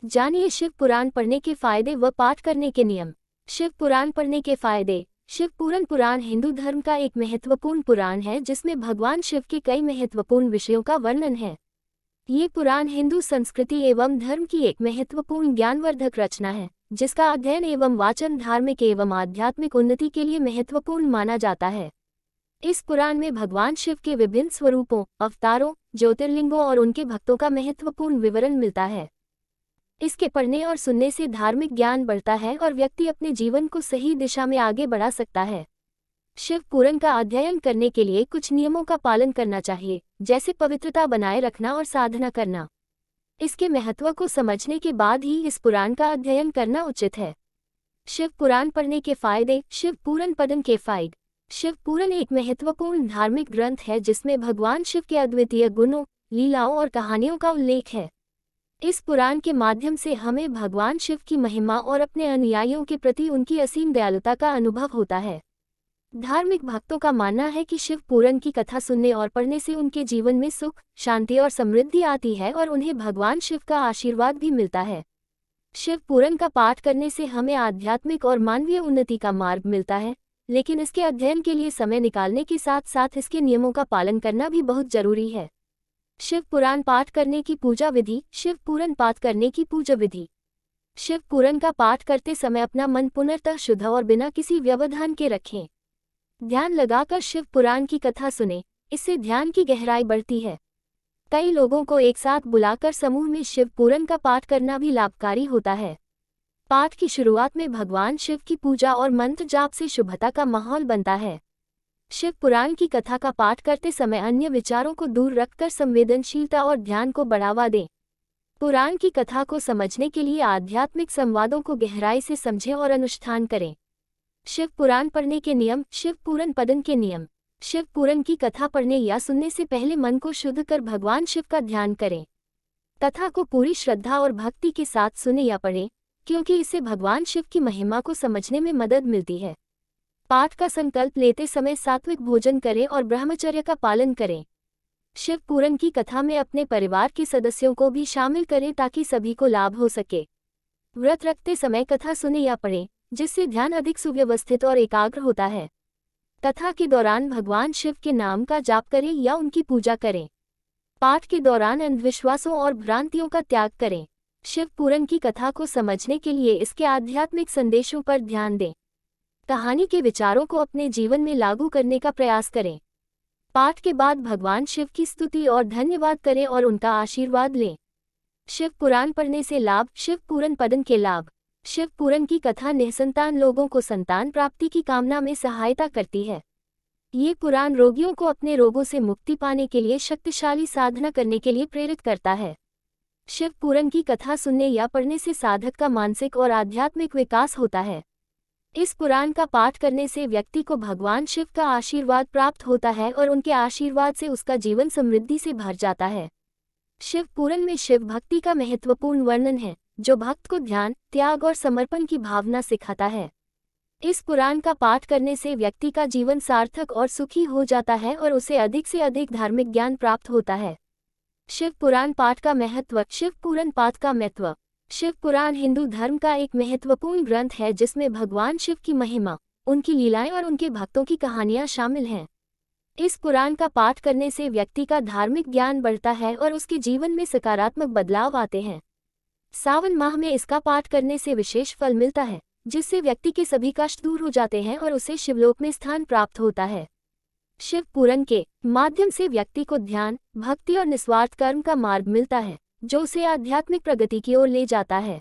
जानिए शिव पुराण पढ़ने के फायदे व पाठ करने के नियम। शिव पुराण पढ़ने के फायदे। शिव पुराण हिंदू धर्म का एक महत्वपूर्ण पुराण है जिसमें भगवान शिव के कई महत्वपूर्ण विषयों का वर्णन है। ये पुराण हिंदू संस्कृति एवं धर्म की एक महत्वपूर्ण ज्ञानवर्धक रचना है, जिसका अध्ययन एवं वाचन धार्मिक एवं आध्यात्मिक उन्नति के लिए महत्वपूर्ण माना जाता है। इस पुराण में भगवान शिव के विभिन्न स्वरूपों, अवतारों, ज्योतिर्लिंगों और उनके भक्तों का महत्वपूर्ण विवरण मिलता है। इसके पढ़ने और सुनने से धार्मिक ज्ञान बढ़ता है और व्यक्ति अपने जीवन को सही दिशा में आगे बढ़ा सकता है। शिव पुराण का अध्ययन करने के लिए कुछ नियमों का पालन करना चाहिए, जैसे पवित्रता बनाए रखना और साधना करना। इसके महत्व को समझने के बाद ही इस पुराण का अध्ययन करना उचित है। शिव पुराण पढ़ने के फायदे। शिव पुराण पठन के फायदे। शिव पुराण एक महत्वपूर्ण धार्मिक ग्रंथ है जिसमें भगवान शिव के अद्वितीय गुणों, लीलाओं और कहानियों का उल्लेख है। इस पुराण के माध्यम से हमें भगवान शिव की महिमा और अपने अनुयायियों के प्रति उनकी असीम दयालुता का अनुभव होता है। धार्मिक भक्तों का मानना है कि शिव पुराण की कथा सुनने और पढ़ने से उनके जीवन में सुख, शांति और समृद्धि आती है और उन्हें भगवान शिव का आशीर्वाद भी मिलता है। शिव पुराण का पाठ करने से हमें आध्यात्मिक और मानवीय उन्नति का मार्ग मिलता है, लेकिन इसके अध्ययन के लिए समय निकालने के साथ साथ इसके नियमों का पालन करना भी बहुत जरूरी है। शिव पुराण पाठ करने की पूजा विधि। शिव पुराण पाठ करने की पूजा विधि। शिव पुराण का पाठ करते समय अपना मन पूर्णतः शुद्ध और बिना किसी व्यवधान के रखें। ध्यान लगाकर शिव पुराण की कथा सुनें, इससे ध्यान की गहराई बढ़ती है। कई लोगों को एक साथ बुलाकर समूह में शिव पुराण का पाठ करना भी लाभकारी होता है। पाठ की शुरुआत में भगवान शिव की पूजा और मंत्र जाप से शुभता का माहौल बनता है। शिव पुराण की कथा का पाठ करते समय अन्य विचारों को दूर रखकर संवेदनशीलता और ध्यान को बढ़ावा दें। पुराण की कथा को समझने के लिए आध्यात्मिक संवादों को गहराई से समझें और अनुष्ठान करें। शिव पुराण पढ़ने के नियम। शिव पुराण पठन के नियम। शिव पुराण की कथा पढ़ने या सुनने से पहले मन को शुद्ध कर भगवान शिव का ध्यान करें। कथा को पूरी श्रद्धा और भक्ति के साथ सुने या पढ़ें, क्योंकि इससे भगवान शिव की महिमा को समझने में मदद मिलती है। पाठ का संकल्प लेते समय सात्विक भोजन करें और ब्रह्मचर्य का पालन करें। शिव पुराण की कथा में अपने परिवार के सदस्यों को भी शामिल करें ताकि सभी को लाभ हो सके। व्रत रखते समय कथा सुने या पढ़ें, जिससे ध्यान अधिक सुव्यवस्थित और एकाग्र होता है। कथा के दौरान भगवान शिव के नाम का जाप करें या उनकी पूजा करें। पाठ के दौरान अंधविश्वासों और भ्रांतियों का त्याग करें। शिव पुराण की कथा को समझने के लिए इसके आध्यात्मिक संदेशों पर ध्यान दें। कहानी के विचारों को अपने जीवन में लागू करने का प्रयास करें। पाठ के बाद भगवान शिव की स्तुति और धन्यवाद करें और उनका आशीर्वाद लें। शिव पुराण पढ़ने से लाभ। शिव पुराण पठन के लाभ। शिव पुराण की कथा निसंतान लोगों को संतान प्राप्ति की कामना में सहायता करती है। ये पुराण रोगियों को अपने रोगों से मुक्ति पाने के लिए शक्तिशाली साधना करने के लिए प्रेरित करता है। शिव पुराण की कथा सुनने या पढ़ने से साधक का मानसिक और आध्यात्मिक विकास होता है। इस पुराण का पाठ करने से व्यक्ति को भगवान शिव का आशीर्वाद प्राप्त होता है और उनके आशीर्वाद से उसका जीवन समृद्धि से भर जाता है। शिव पुराण में शिव भक्ति का महत्वपूर्ण वर्णन है, जो भक्त को ध्यान, त्याग और समर्पण की भावना सिखाता है। इस पुराण का पाठ करने से व्यक्ति का जीवन सार्थक और सुखी हो जाता है और उसे अधिक से अधिक धार्मिक ज्ञान प्राप्त होता है। शिव पुराण पाठ का महत्व। शिव पुराण पाठ का महत्व। शिव पुराण हिंदू धर्म का एक महत्वपूर्ण ग्रंथ है जिसमें भगवान शिव की महिमा, उनकी लीलाएं और उनके भक्तों की कहानियां शामिल हैं। इस पुराण का पाठ करने से व्यक्ति का धार्मिक ज्ञान बढ़ता है और उसके जीवन में सकारात्मक बदलाव आते हैं। सावन माह में इसका पाठ करने से विशेष फल मिलता है, जिससे व्यक्ति के सभी कष्ट दूर हो जाते हैं और उसे शिवलोक में स्थान प्राप्त होता है। शिव पुराण के माध्यम से व्यक्ति को ध्यान, भक्ति और निस्वार्थ कर्म का मार्ग मिलता है, जो उसे आध्यात्मिक प्रगति की ओर ले जाता है।